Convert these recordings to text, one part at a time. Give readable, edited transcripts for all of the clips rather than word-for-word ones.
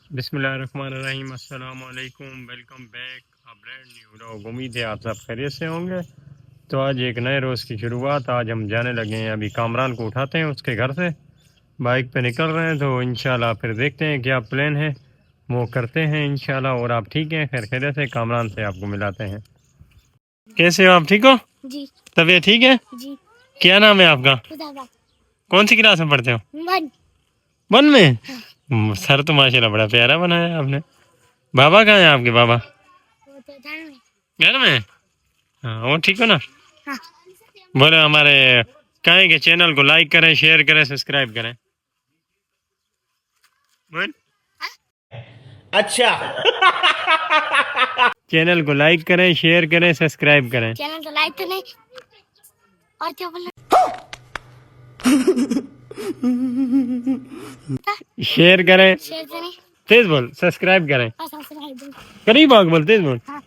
बिस्मिल्लाहिर्रहमानिर्रहीम, अस्सलाम वालेकुम, welcome back a brand new vlog. उम्मीद है आप सब खैरियत से होंगे। तो आज एक नए रोज़ की शुरुआत। आज हम जाने लगे हैं, अभी कामरान को उठाते हैं उसके घर से, बाइक पे निकल रहे हैं। तो इंशाल्लाह फिर देखते हैं क्या प्लान है, वो करते हैं इंशाल्लाह। और आप ठीक हैं, खैर खैरियत से? कामरान से आपको मिलाते हैं। कैसे हो आप, ठीक हो जी? तबीयत ठीक है जी। क्या नाम है आपका? कौन सी क्लास में पढ़ते हो? वन में? सर तो माशाल्लाह बड़ा प्यारा बनाया है आपने। बाबा कहाँ है आपके? बाबा घर में? हाँ, वो ठीक हो ना? हाँ। बोले हमारे कहें के चैनल को लाइक करें, शेयर करें, सब्सक्राइब करें। बोल। अच्छा। चैनल को लाइक करें, शेयर करें, सब्सक्राइब करें। चैनल को लाइक तो नहीं, और क्या बोलना? शेयर करें, शेयर तो नहीं, तेज बोल, सब्सक्राइब करें। सब्सक्राइब करीब आग बोल, तेज बोल। हाँ।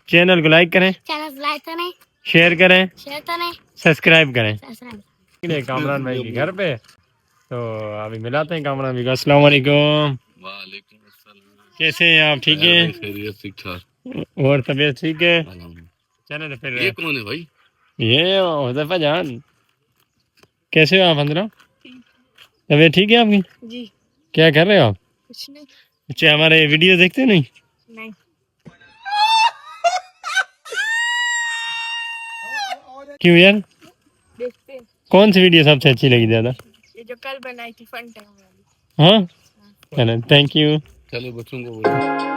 चैनल को लाइक करें, चैनल को लाइक तो नहीं, शेयर करें, शेयर तो नहीं, सब्सक्राइब करें। सब्सक्राइब। कामरान भाई के घर पे, तो अभी मिलाते हैं कामरान भाई को। अस्सलाम वालेकुम। वालेकुम अस्सलाम। कैसे हैं आप, ठीक हैं? खैरियत, ठीक ठाक। और तबीयत ठीक है? चले तो फिर। ये कौन है भाई? ये हुज़ैफा जान। कैसे हो आप अंदर? तबीयत ठीक है आपकी जी। क्या कर रहे हो आप? कुछ नहीं। अच्छा, हमारे वीडियो देखते हो? नहीं नहीं। क्यों यार? देखते हैं। कौन सी वीडियो सबसे अच्छी लगी ज्यादा? ये जो कल बनाई थी, फन टाइम वाली। हाँ, चलो थैंक यू। चलो बच्चों को बोलो।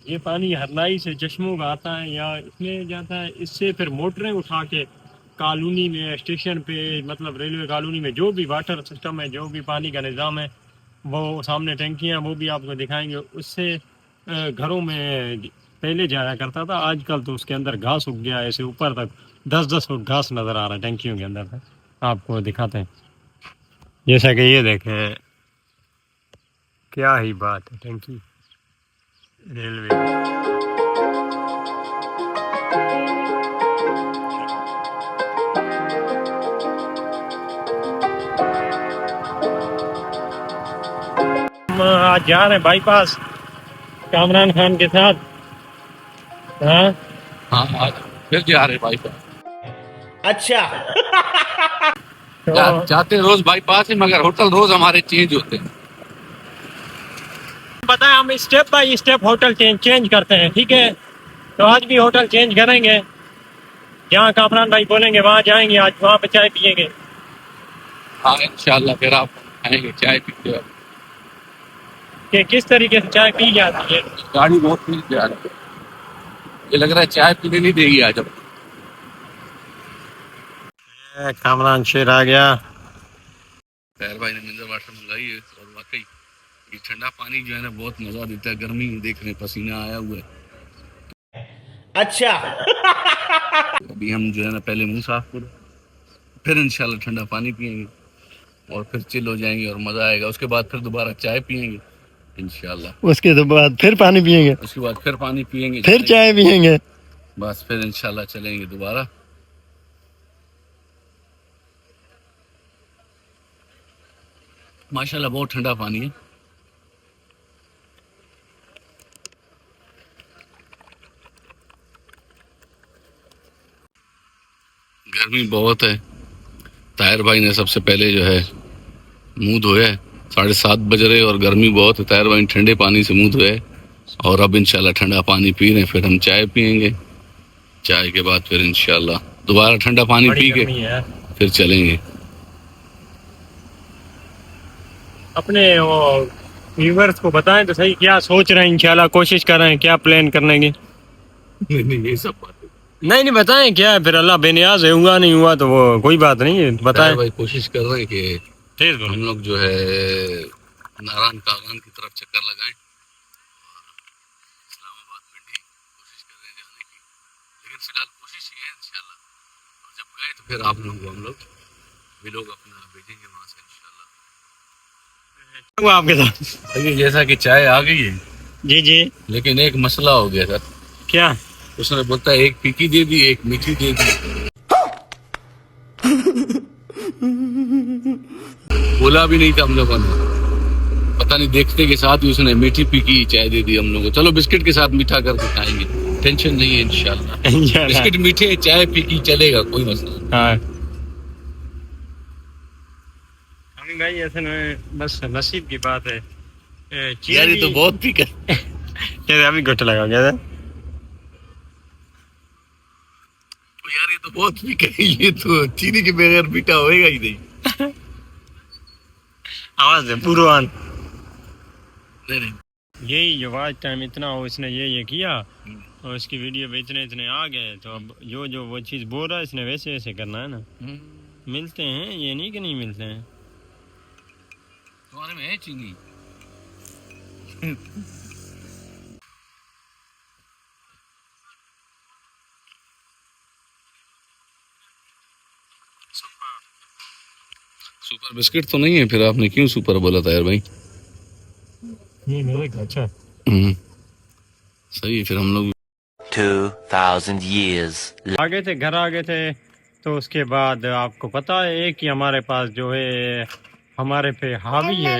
ये पानी हरलाई से चश्मों का आता है या इसमें जाता है, इससे फिर मोटरें उठा के कॉलोनी में, स्टेशन पे, मतलब रेलवे कॉलोनी में जो भी वाटर सिस्टम है, जो भी पानी का निज़ाम है, वो सामने टंकियाँ, वो भी आपको दिखाएंगे। उससे घरों में पहले जाया करता था, आजकल तो उसके अंदर घास उग गया है, ऐसे ऊपर तक 10-10 फुट घास नज़र आ रहा है टंकियों के अंदर से। आपको दिखाते हैं, जैसा कि ये देखें, क्या ही बात है। टंकी रेलवे हम आज जा रहे हैं बाईपास कामरान खान के साथ। हाँ हाँ, आज फिर जा रहे भाई पास। अच्छा। तो जाते रोज बाईपास है, मगर होटल रोज हमारे चेंज होते हैं। पता है, हम step by step hotel change करते हैं, ठीक है? तो आज भी होटल चेंज करेंगे, जहाँ कामरान भाई बोलेंगे वहाँ जाएंगे, आज वहाँ पे चाय पियेंगे। हाँ इंशाल्लाह, फिर आप आएंगे चाय पीते हुए। कि किस तरीके से चाय पी जाती है। गाड़ी बहुत तेज जा रही है, ये लग रहा है चाय पीने नहीं देगी आज। अब कामरान शेर आ गया। खैर भाई ने मिनरल वाटर मंगाई है, और वाकई ये ठंडा पानी जो है ना बहुत मजा देता है। गर्मी में देख रहे हैं पसीना आया हुआ है। अच्छा। अभी हम जो है ना पहले मुंह साफ करो, फिर इंशाल्लाह ठंडा पानी पियेंगे, और फिर चिल हो जाएंगे और मजा आएगा। उसके बाद फिर दोबारा चाय पियेंगे इंशाल्लाह। उसके तो बाद फिर पानी पियेंगे, उसके बाद फिर पानी पियेंगे, फिर चाय पियेंगे। बस फिर इंशाल्लाह चलेंगे दोबारा। माशाल्लाह बहुत ठंडा पानी है। गर्मी बहुत है। ताहिर भाई ने सबसे पहले जो है मुंह धोया है। 7:30 बज रहे और गर्मी बहुत है। ताहिर भाई ने ठंडे पानी से मुंह धोया है, और अब इंशाल्लाह ठंडा पानी पी रहे हैं। फिर हम चाय पियेंगे, चाय के बाद फिर इंशाल्लाह दोबारा ठंडा पानी पी के फिर चलेंगे। अपने वो व्यूवर्स को बताएं तो सही, क्या सोच रहे हैं, इंशाल्लाह कोशिश कर रहे हैं, क्या प्लान करने की। नहीं नहीं, ये सब बातें नहीं नहीं बताएं क्या है, फिर अल्लाह बेनियाज है, हुआ नहीं हुआ तो वो कोई बात नहीं है, बताएं। ताहिर भाई कोशिश कर रहे हैं कि तेज बोलो। हम लोग जो है नारायण कागान की तरफ चक्कर लगाएं, इस्लामाबाद मंडी कोशिश कर रहे हैं जाने की, लेकिन फिलहाल कोशिश ये है इंशाल्लाह, और जब गए तो फिर आप लोगों को हम लोग भी लोग अपना भेजेंगे वहाँ से इंशाल्लाह। हुआ आपके साथ? देखिए जैसा कि चाय आ गई है, जी जी। लेकिन एक मसला हो गया सर। क्या? उसने बोलता है एक फीकी दे दी, एक मीठी दे दी। बोला भी नहीं था हम लोगों ने, पता नहीं देखते के साथ ही उसने मीठी फीकी चाय दे दी हम लोगों को। चलो बिस्किट के साथ मीठा करके खाएंगे, टेंशन नहीं है इंशाल्लाह। बिस्किट मीठे चाय फीकी चलेगा, कोई मसला नहीं। हाँ हम भाई ऐसे ना, बस नसीब की बात है। यार ये तो बहुत फीका है। क्या अभी घुट लगा क्या था? यार ये तो बहुत फीका है, ये तो चीनी के बगैर मीठा होएगा ही नहीं। आवाज है पूर्वान। नहीं नहीं, यही जो वाच टाइम इतना हो, इसने ये किया और इसकी वीडियो पे इतने आ गए, तो अब जो वो चीज़ बोल रहा है इसने वैसे वैसे करना है ना। मिलते हैं, ये नहीं कि नहीं मिलते हैं। तुम्हारे में है चीनी? सुपर बिस्किट तो नहीं है, फिर आपने क्यों सुपर बोला था यार भाई? ये मेरे अच्छा सही है, फिर हम लोग 2000 years. आ गए थे, घर आ गए थे। तो उसके बाद आपको पता है एक ही हमारे पास जो है हमारे पे हावी है,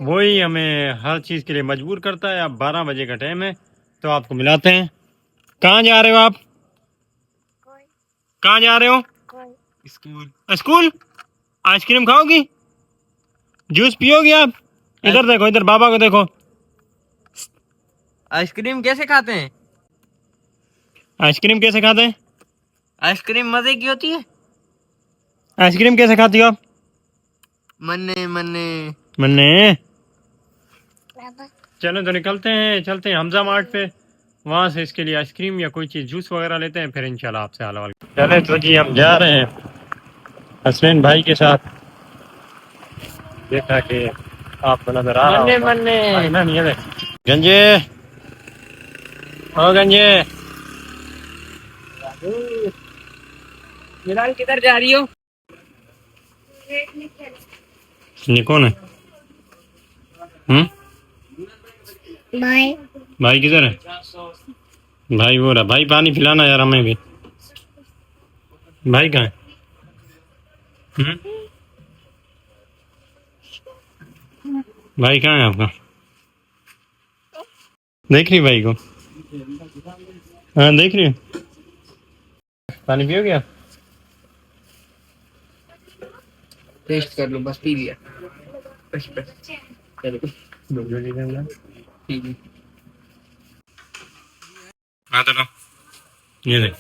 वही हमें हर चीज़ के लिए मजबूर करता है। अब 12 बजे का टाइम है, तो आपको मिलाते हैं। कहाँ जा रहे हो आप? कहाँ जा रहे हो? स्कूल। स्कूल? आइसक्रीम खाओगी? जूस पियोगी आप? इधर देखो, इधर बाबा को देखो। आइसक्रीम कैसे खाते हैं? आइसक्रीम कैसे खाते हैं? आइसक्रीम मजे की होती है। आइसक्रीम कैसे खाती हो आप? मन्ने मन्ने। मन्ने। चलो तो निकलते हैं, चलते हैं हमजा मार्ट पे, वहाँ से इसके लिए आइसक्रीम या कोई चीज़ जूस वगैरह लेते हैं, फिर इंशाल्लाह आपसे हाल वाल। चले तो जी हम जा रहे हैं हसनैन भाई के साथ। देखा कि आपको नजर आ रहा होगा। मन्ने गंजे, ओ गंजे। मिलान किधर जा रही हो? ये कौन है? भाई। भाई किधर है? भाई वो रहा। भाई पानी पिलाना यार हमें भी। भाई कहाँ है? भाई कहाँ है आपका? देख रही भाई को? हाँ देख रही हो। पानी पियोगे आप? टेस्ट कर लो, बस पी लिया। चलो हाँ तो लो। ये देख,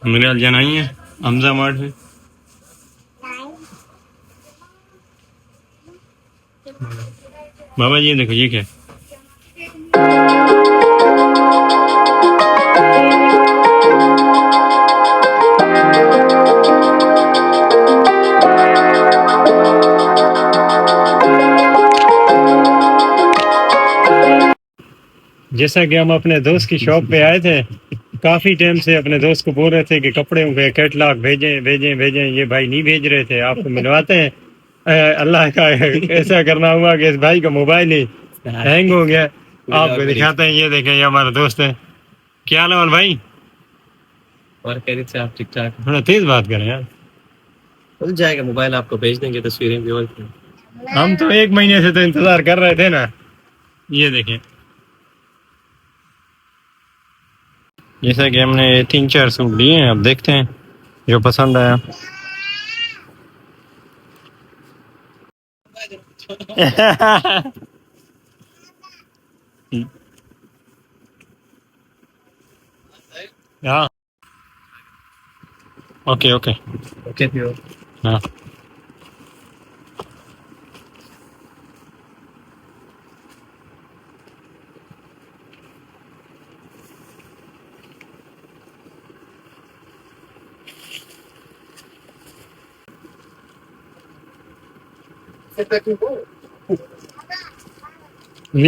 मेरे हाल जाना ही है हमजा मार्ट में। बाबा जी देखो ये क्या है? जैसा कि हम अपने दोस्त की शॉप पे आए थे, काफ़ी टाइम से अपने दोस्त को बोल रहे थे कि कपड़े के कैटलॉग भेजें भेजें भेजें, ये भाई नहीं भेज रहे थे। आपको मिलवाते हैं। अल्लाह का ऐसा करना हुआ कि इस भाई का मोबाइल ही हैंग हो गया। आपको दिखाते हैं, ये देखें, ये हमारा दोस्त है। क्या हाल है और भाई? और कह रहे थे आप ठीक ठाक? थोड़ा तेज बात करें यार। मिल जाएगा मोबाइल, आपको भेज देंगे तस्वीरें भी। और क्या। हम तो 1 महीने से तो इंतजार कर रहे थे ना। ये देखें, जैसा कि हमने 3-4 सूट लिए हैं, अब देखते हैं जो पसंद आया। हाँ ओके ओके ओके फिर हाँ। जी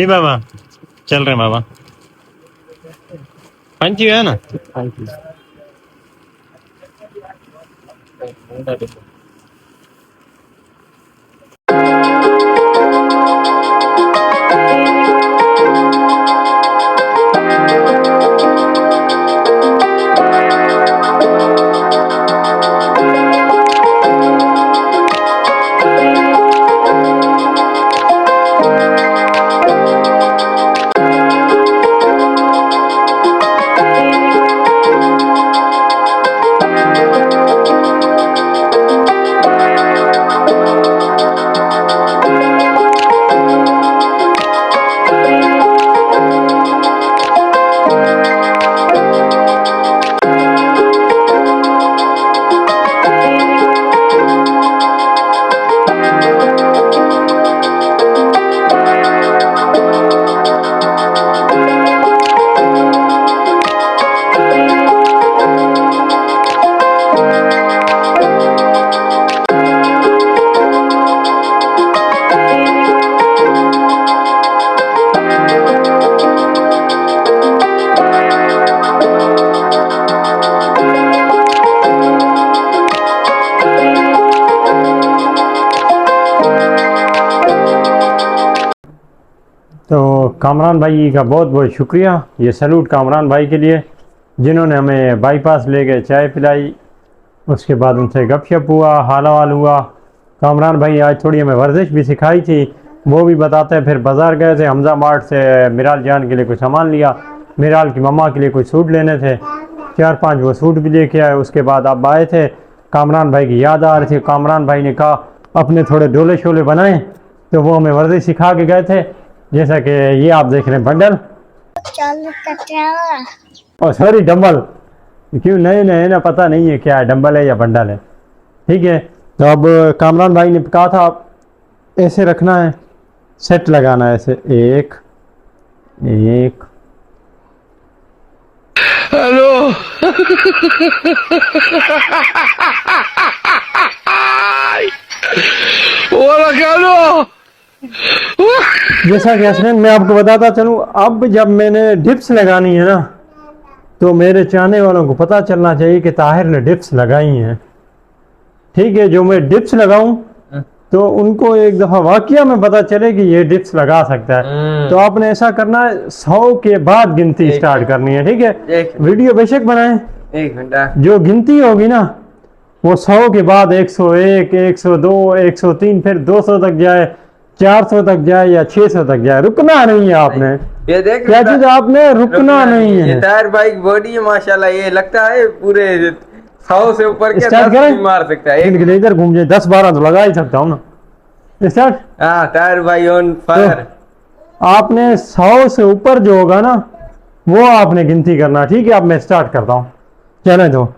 बाबा चल रहे हैं बाबा। पंची है ना। तो कामरान भाई का बहुत बहुत शुक्रिया, ये सैल्यूट कामरान भाई के लिए जिन्होंने हमें बाईपास ले गए, चाय पिलाई, उसके बाद उनसे गपशप हुआ, हाल हवाल हुआ। कामरान भाई आज थोड़ी हमें वर्जिश भी सिखाई थी, वो भी बताते हैं। फिर बाज़ार गए थे, हमजा मार्ट से मिराल जान के लिए कुछ सामान लिया, मिराल की मम्मा के लिए कुछ सूट लेने थे, 4-5 वो सूट भी लेके आए। उसके बाद अब आए थे, कामरान भाई की याद आ रही थी। कामरान भाई ने कहा अपने थोड़े डोले शोले बनाए, तो वो हमें वर्जिश सिखा के गए थे। जैसा कि ये आप देख रहे हैं बंडल और सॉरी डंबल, क्यों नए नए ना पता नहीं है क्या है, डंबल है या बंडल है। ठीक है, तो अब कामरान भाई ने कहा था ऐसे रखना है, सेट लगाना है ऐसे, एक एक हेलो जैसा कि हसनैन मैं आपको बताता चलूँ, अब जब मैंने डिप्स लगानी है ना, तो मेरे चाहने वालों को पता चलना चाहिए कि ताहिर ने डिप्स लगाई हैं। ठीक है, जो मैं डिप्स लगाऊं तो उनको एक दफ़ा वाकया में पता चले कि ये डिप्स लगा सकता है। तो आपने ऐसा करना है, 100 के बाद गिनती स्टार्ट करनी है। ठीक है, वीडियो बेशक बनाएं, 1 घंटा जो गिनती होगी ना वो 100 के बाद 101, 102, 103, फिर 200 तक जाए, 400 तक जाए या 600 तक जाए। रुकना नहीं है आपने, ये देख क्या चीज आपने रुकना नहीं ये है। टायर बाइक बॉडी है माशाल्लाह, ये लगता है पूरे 100 से ऊपर के स्टार्ट 10 करें? भी मार सकता है। इनके लिए इधर घूम जाए, 10-12 तो लगा ही सकता हूँ ना। स्टार्ट। हाँ, टायर बाइक ऑन फायर। आपने 100 से ऊपर जो होगा ना वो आपने गिनती करना। ठीक है, अब मैं स्टार्ट करता हूँ, चले दो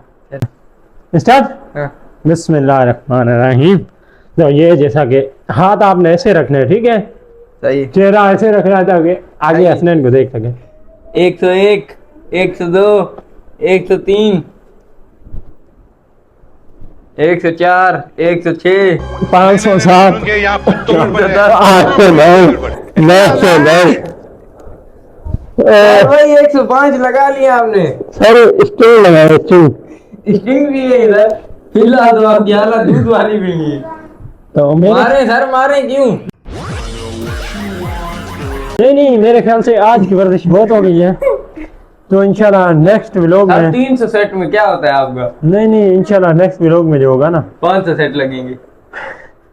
स्टार्ट। हाँ। बिस्मिल्लाहिर्रहमानिर्रहीम। तो ये जैसा कि हाथ आपने ऐसे रखने हैं, ठीक है, सही। चेहरा ऐसे रखना है ताकि आगे सही। हसनैन को देख सके। 101, 102, 103, 104, 106, 507, 809, भाई 105 लगा लिया आपने। सर स्टूल लगाए, स्टूल। स्टिंग भी है इधर, हिला दो आप, ग्यारह दूध वाली भी है। तो मारे सर, मारे क्यों? नहीं, मेरे ख्याल से आज की वर्जिश बहुत हो गई है। तो इंशाल्लाह नेक्स्ट व्लॉग में 300 सेट में क्या होता है आपका? नहीं, इंशाल्लाह नेक्स्ट व्लॉग में जो होगा ना 500 सेट लगेंगे।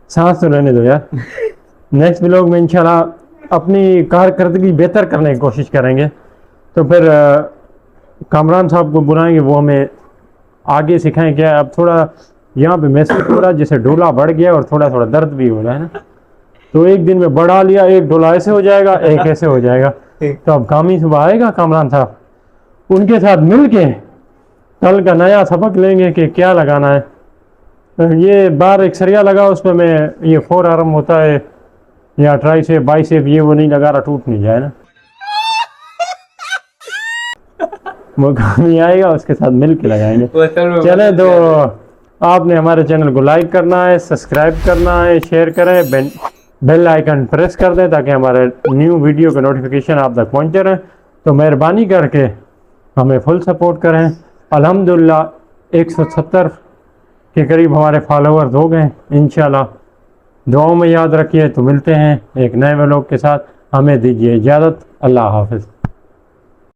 सांस तो रहने दो यार। नेक्स्ट व्लॉग में इंशाल्लाह अपनी कारकर्दगी बेहतर करने की कोशिश करेंगे। तो फिर कामरान साहब को बुलाएंगे, वो हमें आगे सिखाएं। क्या अब थोड़ा यहाँ पे महसूस हो रहा है जैसे डोला बढ़ गया और थोड़ा थोड़ा दर्द भी हो रहा है ना। तो एक दिन में बढ़ा लिया, एक डोला ऐसे हो जाएगा, एक ऐसे हो जाएगा। तो अब कामी सुबह आएगा कामरान साहब, उनके साथ मिल के कल का नया सबक लेंगे कि क्या लगाना है। तो ये बार एक सरिया लगा, उस पर मैं ये 4 आर्म होता है या ट्राइसेप बाइसेप, ये वो नहीं लगा रहा, टूट नहीं जाए ना। वो कामी आएगा, उसके साथ मिल के लगाएंगे। चले तो आपने हमारे चैनल को लाइक करना है, सब्सक्राइब करना है, शेयर करें, बेल आइकन प्रेस कर दें ताकि हमारे न्यू वीडियो के नोटिफिकेशन आप तक पहुंचते रहें। तो मेहरबानी करके हमें फुल सपोर्ट करें। अल्हम्दुलिल्लाह 170 के करीब हमारे फॉलोअर्स हो गए। इंशाल्लाह दुआओं में याद रखिए। तो मिलते हैं एक नए व्लॉग के साथ। हमें दीजिए इजाज़त। अल्लाह हाफ़िज़।